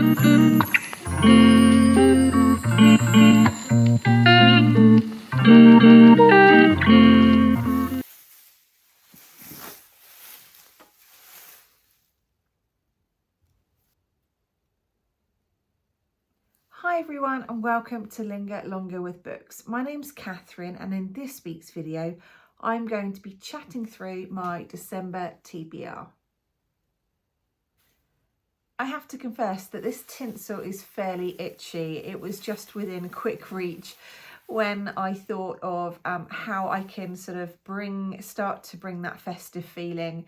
Hi everyone and welcome to Linger Longer with Books. My name's Catherine and in this week's video I'm going to be chatting through my December TBR. I have to confess that this tinsel is fairly itchy. It was just within quick reach when I thought of how I can sort of start to bring that festive feeling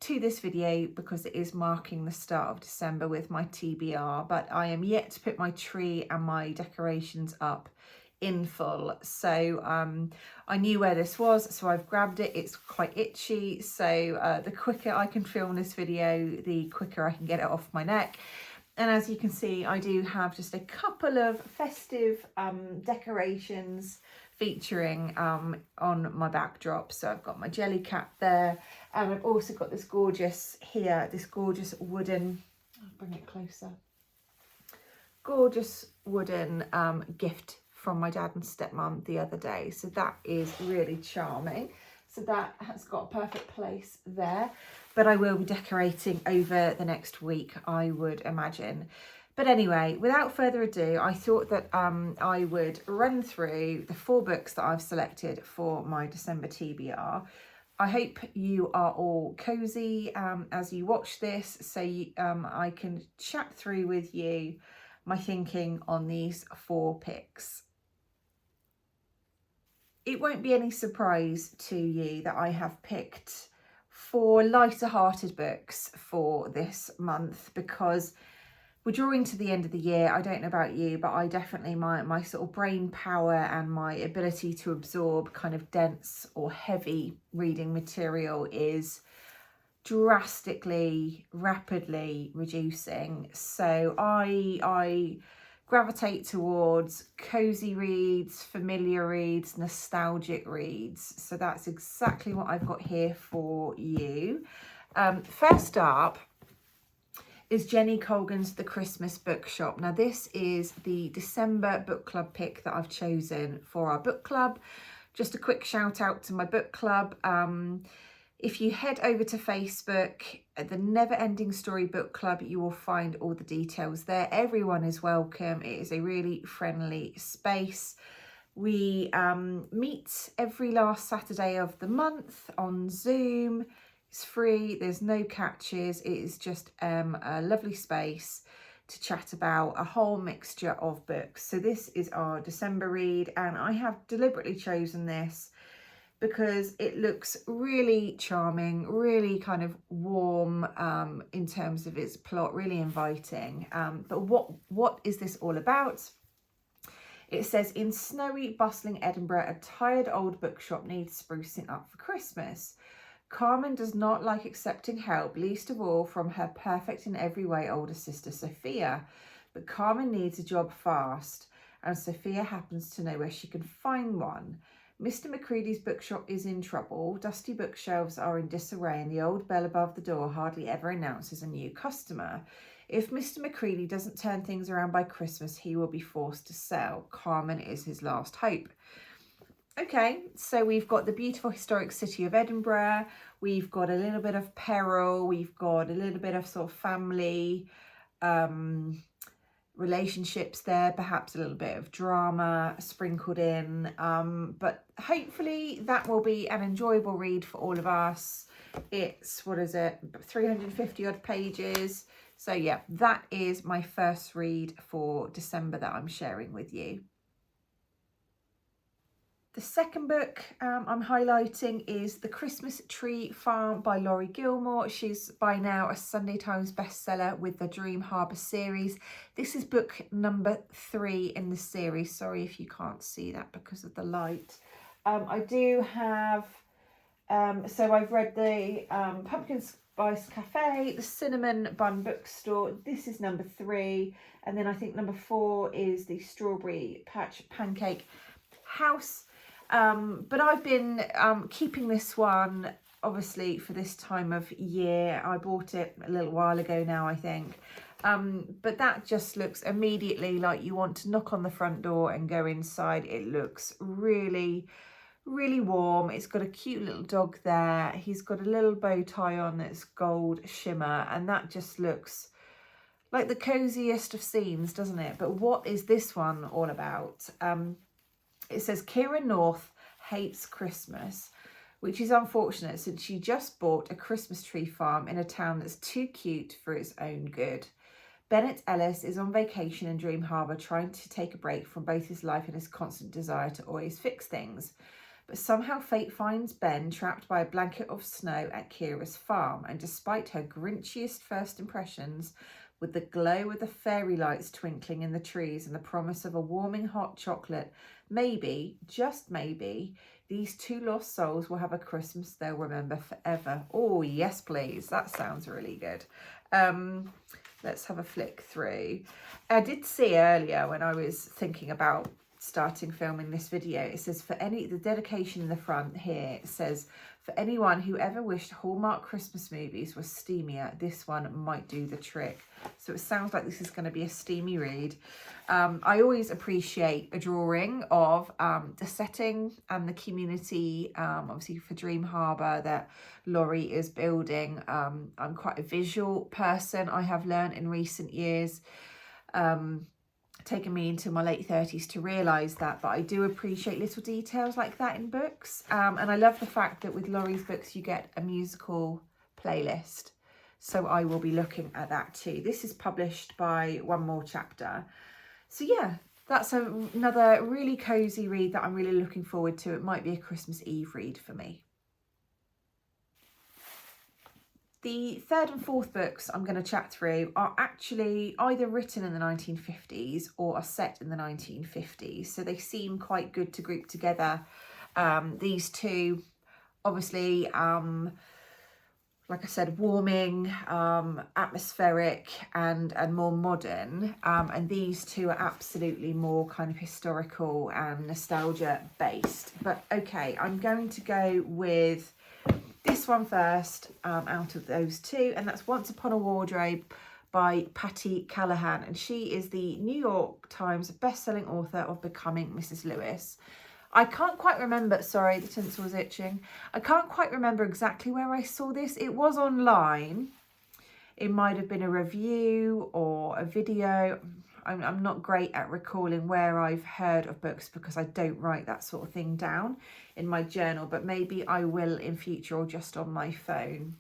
to this video, because it is marking the start of December with my TBR, but I am yet to put my tree and my decorations up in full. So I knew where this was, so I've grabbed it. It's quite itchy, so the quicker I can film this video, the quicker I can get it off my neck. And as you can see, I do have just a couple of festive decorations featuring on my backdrop. So I've got my jelly cat there, and I've also got this gorgeous wooden, I'll bring it closer, gorgeous wooden gift from my dad and stepmom the other day. So that is really charming. So that has got a perfect place there, but I will be decorating over the next week, I would imagine. But anyway, without further ado, I thought that I would run through the 4 books that I've selected for my December TBR. I hope you are all cozy as you watch this, so I can chat through with you my thinking on these 4 picks. It won't be any surprise to you that I have picked 4 lighter hearted books for this month, because we're drawing to the end of the year. I don't know about you, but I definitely, my sort of brain power and my ability to absorb kind of dense or heavy reading material is drastically, rapidly reducing. So I gravitate towards cozy reads, familiar reads, nostalgic reads. So that's exactly what I've got here for you. First up is Jenny Colgan's The Christmas Bookshop. Now this is the December book club pick that I've chosen for our book club. Just a quick shout out to my book club. If you head over to Facebook, the Never Ending Story Book Club, you will find all the details there. Everyone is welcome. It is a really friendly space. We meet every last Saturday of the month on Zoom. It's free, there's no catches. It is just a lovely space to chat about a whole mixture of books. So this is our December read, and I have deliberately chosen this because it looks really charming, really kind of warm in terms of its plot, really inviting. But what is this all about? It says, in snowy, bustling Edinburgh, a tired old bookshop needs sprucing up for Christmas. Carmen does not like accepting help, least of all from her perfect in every way older sister Sophia. But Carmen needs a job fast, and Sophia happens to know where she can find one. Mr. Macready's bookshop is in trouble. Dusty bookshelves are in disarray, and the old bell above the door hardly ever announces a new customer. If Mr. Macready doesn't turn things around by Christmas, he will be forced to sell. Carmen is his last hope. Okay, so we've got the beautiful historic city of Edinburgh. We've got a little bit of peril. We've got a little bit of sort of family relationships there, perhaps a little bit of drama sprinkled in. But hopefully that will be an enjoyable read for all of us. It's, 350 odd pages. So yeah, that is my first read for December that I'm sharing with you. The second book I'm highlighting is The Christmas Tree Farm by Laurie Gilmore. She's by now a Sunday Times bestseller with the Dream Harbour series. This is book number 3 in the series. Sorry if you can't see that because of the light. I do have, so I've read the Pumpkin Spice Cafe, the Cinnamon Bun Bookstore. This is number 3. And then I think number 4 is the Strawberry Patch Pancake House. But I've been keeping this one, obviously, for this time of year. I bought it a little while ago now, I think. But that just looks immediately like you want to knock on the front door and go inside. It looks really, really warm. It's got a cute little dog there. He's got a little bow tie on that's gold shimmer, and that just looks like the coziest of scenes, doesn't it? But what is this one all about? It says Kira North hates Christmas, which is unfortunate since she just bought a Christmas tree farm in a town that's too cute for its own good. Bennett Ellis is on vacation in Dream Harbour, trying to take a break from both his life and his constant desire to always fix things. But somehow fate finds Ben trapped by a blanket of snow at Kira's farm, and despite her grinchiest first impressions, with the glow of the fairy lights twinkling in the trees and the promise of a warming hot chocolate, maybe, just maybe, these two lost souls will have a Christmas they'll remember forever. Oh, yes, please. That sounds really good. Let's have a flick through. I did see earlier when I was thinking about starting filming this video, it says the dedication in the front here, it says, for anyone who ever wished Hallmark Christmas movies were steamier, this one might do the trick. So it sounds like this is going to be a steamy read. I always appreciate a drawing of the setting and the community, obviously for Dream Harbour that Laurie is building. I'm quite a visual person, I have learned in recent years. Taken me into my late 30s to realise that, but I do appreciate little details like that in books. And I love the fact that with Laurie's books you get a musical playlist. So I will be looking at that too. This is published by One More Chapter. So yeah, that's another really cosy read that I'm really looking forward to. It might be a Christmas Eve read for me. The third and fourth books I'm going to chat through are actually either written in the 1950s or are set in the 1950s. So they seem quite good to group together. These two, obviously, like I said, warming, atmospheric and more modern. And these two are absolutely more kind of historical and nostalgia based. But okay, I'm going to go with this one first out of those two, and that's Once Upon a Wardrobe by Patty Callahan, and she is the New York Times best-selling author of Becoming Mrs. Lewis. I can't quite remember, sorry, the tinsel was itching. I can't quite remember exactly where I saw this. It was online. It might have been a review or a video. I'm not great at recalling where I've heard of books because I don't write that sort of thing down in my journal, but maybe I will in future or just on my phone.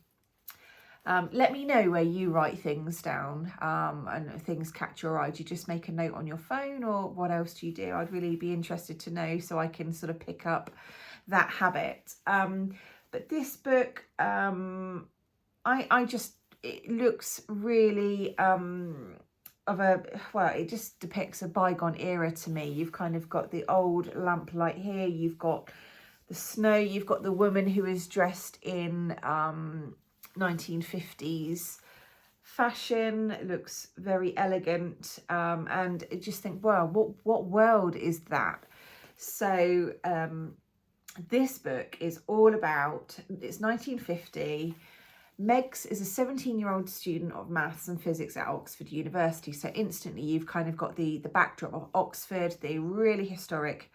Let me know where you write things down and things catch your eye. Do you just make a note on your phone, or what else do you do? I'd really be interested to know so I can sort of pick up that habit. But this book, it looks really it just depicts a bygone era to me. You've kind of got the old lamplight here, you've got the snow, you've got the woman who is dressed in 1950s fashion. It looks very elegant, and I just think, wow, what world is that? So this book is all about, it's 1950. Megs is a 17-year-old student of maths and physics at Oxford University. So instantly you've kind of got the backdrop of Oxford, the really historic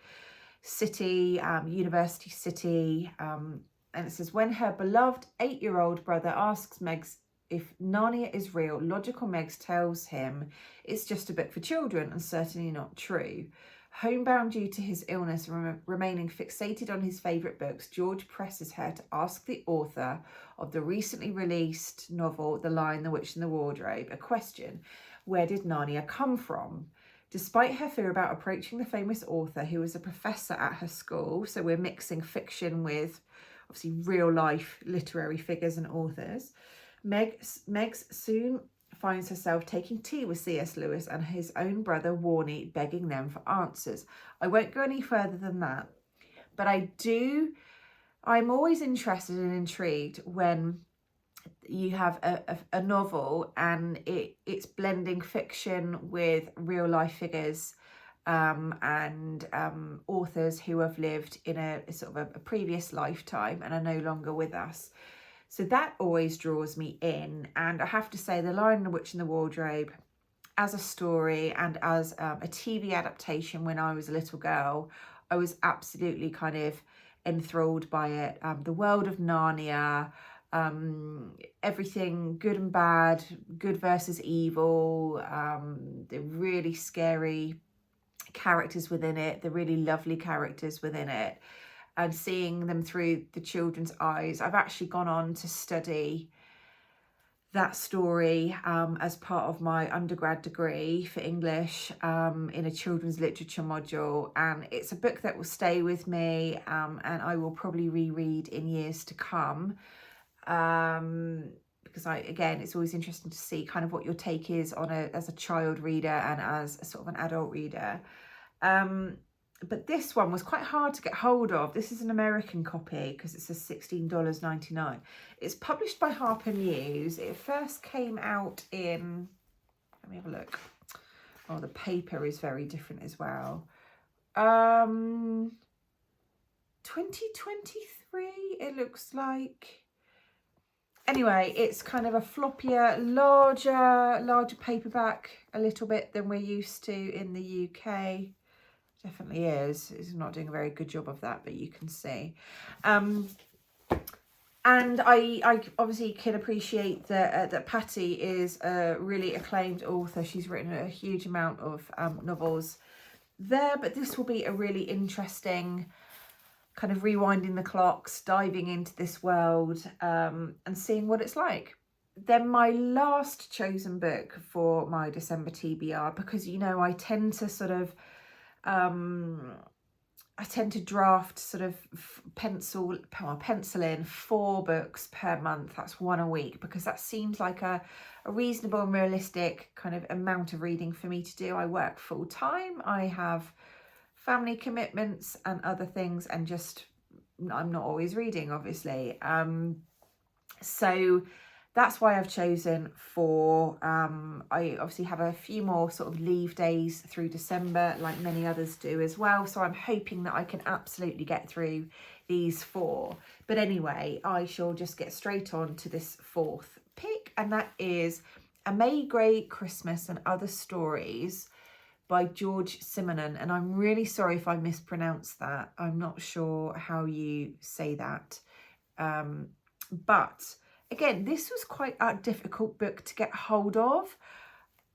city, university city. And it says, when her beloved 8-year-old brother asks Megs if Narnia is real, logical Megs tells him it's just a book for children and certainly not true. Homebound due to his illness and remaining fixated on his favourite books, George presses her to ask the author of the recently released novel The Lion, the Witch and the Wardrobe a question. Where did Narnia come from? Despite her fear about approaching the famous author, who was a professor at her school, so we're mixing fiction with obviously real life literary figures and authors, Megs soon finds herself taking tea with C.S. Lewis and his own brother Warnie, begging them for answers. I won't go any further than that, but I'm always interested and intrigued when you have a novel and it's blending fiction with real life figures and authors who have lived in a sort of a previous lifetime and are no longer with us. So that always draws me in. And I have to say, The Lion, the Witch and the Wardrobe, as a story and as a TV adaptation when I was a little girl, I was absolutely kind of enthralled by it. The world of Narnia, everything good and bad, good versus evil, the really scary characters within it, the really lovely characters within it, and seeing them through the children's eyes. I've actually gone on to study that story as part of my undergrad degree for English in a children's literature module, and it's a book that will stay with me, and I will probably reread in years to come, because again, it's always interesting to see kind of what your take is on as a child reader and as a sort of an adult reader. But this one was quite hard to get hold of. This is an American copy because it says $16.99. It's published by Harper News. It first came out in, let me have a look. Oh, the paper is very different as well. 2023, it looks like. Anyway, it's kind of a floppier, larger paperback, a little bit than we're used to in the UK. Definitely is. It's not doing a very good job of that, but you can see. And I obviously can appreciate that Patty is a really acclaimed author. She's written a huge amount of novels there, but this will be a really interesting kind of rewinding the clocks, diving into this world, and seeing what it's like. Then my last chosen book for my December TBR, because, you know, I tend to sort of I tend to draft sort of pencil in 4 books per month. That's 1 a week, because that seems like a reasonable and realistic kind of amount of reading for me to do. I work full time. I have family commitments and other things, and just I'm not always reading, obviously. So that's why I've chosen 4. I obviously have a few more sort of leave days through December, like many others do as well. So I'm hoping that I can absolutely get through these 4. But anyway, I shall just get straight on to this 4th pick, and that is A Maigret Christmas and Other Stories by George Simenon. And I'm really sorry if I mispronounced that. I'm not sure how you say that. But again, this was quite a difficult book to get hold of.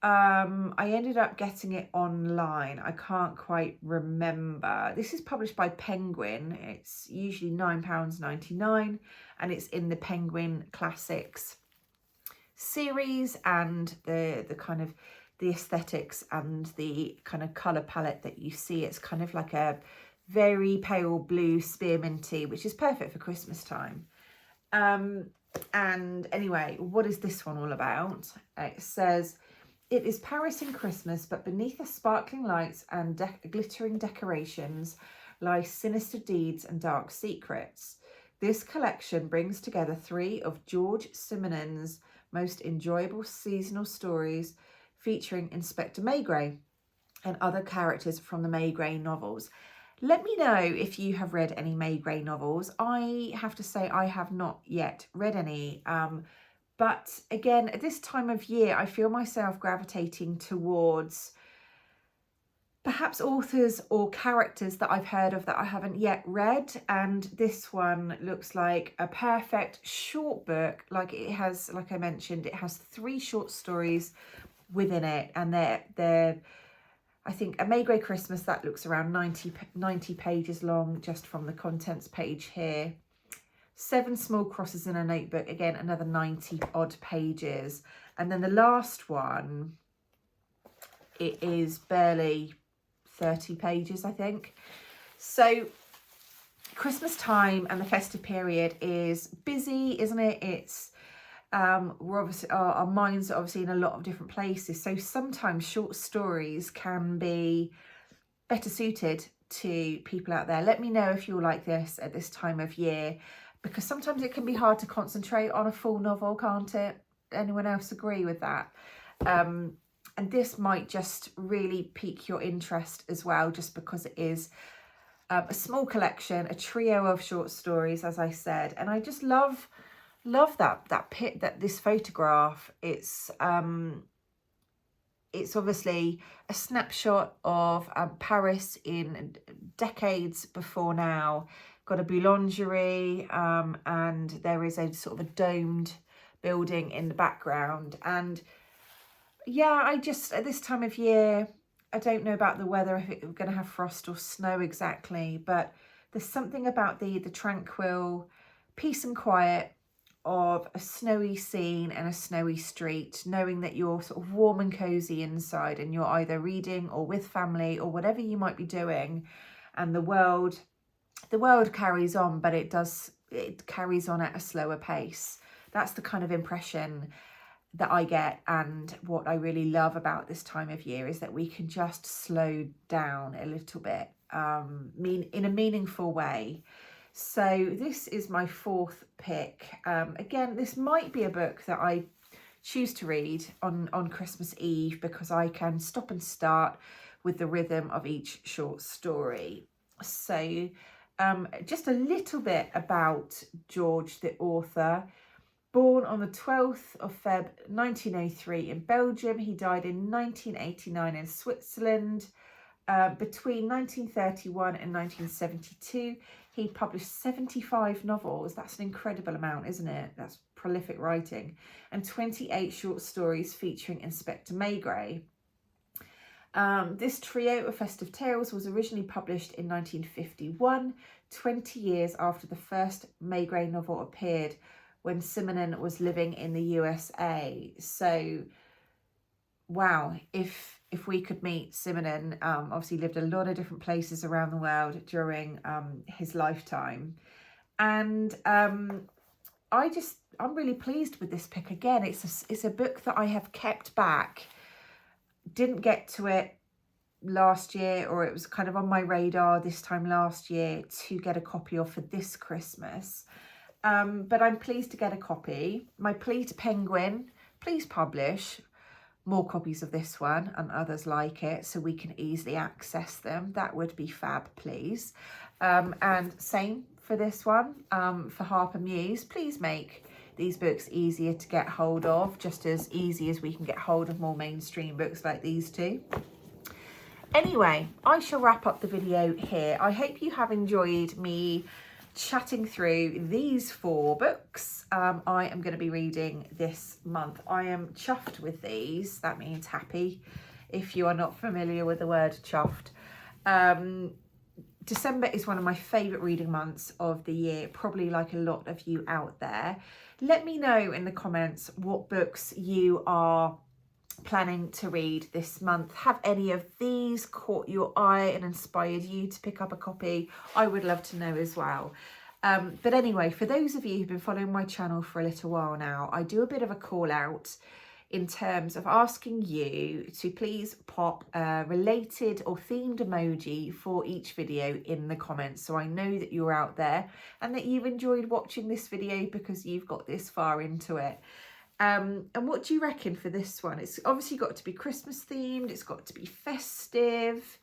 I ended up getting it online. I can't quite remember. This is published by Penguin. It's usually £9.99, and it's in the Penguin Classics series, and the kind of the aesthetics and the kind of colour palette that you see. It's kind of like a very pale blue spearminty, which is perfect for Christmas time. And anyway, what is this one all about? It says, it is Paris in Christmas, but beneath the sparkling lights and glittering decorations lie sinister deeds and dark secrets. This collection brings together 3 of George Simenon's most enjoyable seasonal stories, featuring Inspector Maigret and other characters from the Maigret novels. Let me know if you have read any Maigret novels. I have to say I have not yet read any. But again, at this time of year, I feel myself gravitating towards perhaps authors or characters that I've heard of that I haven't yet read. And this one looks like a perfect short book. Like it has, like I mentioned, it has 3 short stories within it, and they're I think A Maigret Christmas, that looks around 90 pages long just from the contents page here. 7 Small Crosses in a Notebook, again another 90 odd pages, and then the last one, it is barely 30 pages, I think. So Christmas time and the festive period is busy, isn't it? It's we're obviously, our minds are obviously in a lot of different places, so sometimes short stories can be better suited to people out there. Let me know if you're like this at this time of year, because sometimes it can be hard to concentrate on a full novel, can't it? Anyone else agree with that? And this might just really pique your interest as well, just because it is a small collection, a trio of short stories, as I said. And I just love love that this photograph. It's obviously a snapshot of Paris in decades before now. Got a boulangerie, and there is a sort of a domed building in the background. And yeah, I just, at this time of year, I don't know about the weather, if it's going to have frost or snow exactly, but there's something about the tranquil peace and quiet of a snowy scene and a snowy street, knowing that you're sort of warm and cozy inside and you're either reading or with family or whatever you might be doing, and the world carries on, but it carries on at a slower pace. That's the kind of impression that I get, and what I really love about this time of year is that we can just slow down a little bit, in a meaningful way. So this is my fourth pick. Again, this might be a book that I choose to read on Christmas Eve, because I can stop and start with the rhythm of each short story. So just a little bit about George, the author. Born on the 12th of Feb 1903 in Belgium, he died in 1989 in Switzerland. Between 1931 and 1972, he published 75 novels. That's an incredible amount, isn't it? That's prolific writing. And 28 short stories featuring Inspector Maigret. This trio of festive tales was originally published in 1951, 20 years after the first Maigret novel appeared, when Simonin was living in the USA. So, wow, if we could meet Simonin, obviously lived a lot of different places around the world during his lifetime. And I'm really pleased with this pick. Again, it's a book that I have kept back. Didn't get to it last year, or it was kind of on my radar this time last year to get a copy of for this Christmas. But I'm pleased to get a copy. My plea to Penguin, please publish more copies of this one and others like it so we can easily access them. That would be fab, please. And same for this one, for Harper Muse. Please make these books easier to get hold of, just as easy as we can get hold of more mainstream books like these two. Anyway, I shall wrap up the video here. I hope you have enjoyed me chatting through these 4 books I am going to be reading this month. I am chuffed with these. That means happy, if you are not familiar with the word chuffed. December is one of my favourite reading months of the year, probably like a lot of you out there. Let me know in the comments what books you are planning to read this month. Have any of these caught your eye and inspired you to pick up a copy? I would love to know as well. But anyway, for those of you who've been following my channel for a little while now, I do a bit of a call out in terms of asking you to please pop a related or themed emoji for each video in the comments, so I know that you're out there and that you've enjoyed watching this video because you've got this far into it. And what do you reckon for this one? It's obviously got to be Christmas themed. It's got to be festive.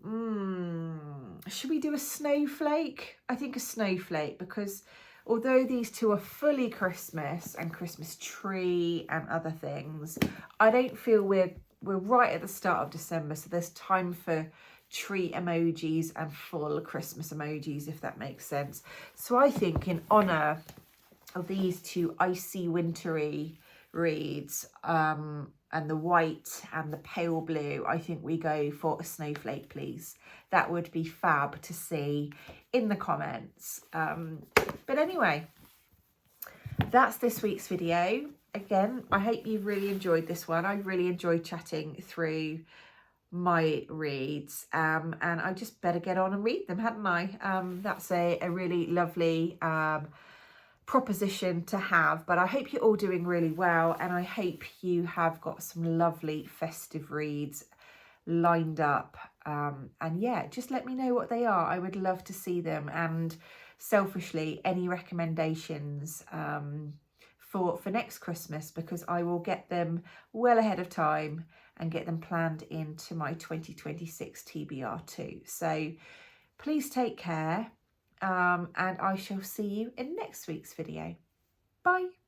Should we do a snowflake? I think a snowflake, because although these two are fully Christmas and Christmas tree and other things, I don't feel we're right at the start of December, so there's time for tree emojis and full Christmas emojis, if that makes sense. So I think in honour of these two icy wintry reads, and the white and the pale blue, I think we go for a snowflake, please. That would be fab to see in the comments. But anyway, that's this week's video. Again, I hope you've really enjoyed this one. I really enjoyed chatting through my reads, and I just better get on and read them, hadn't I? That's a really lovely proposition to have. But I hope you're all doing really well, and I hope you have got some lovely festive reads lined up, and yeah, just let me know what they are. I would love to see them, and selfishly any recommendations for next Christmas, because I will get them well ahead of time and get them planned into my 2026 TBR too. So please take care. And I shall see you in next week's video. Bye.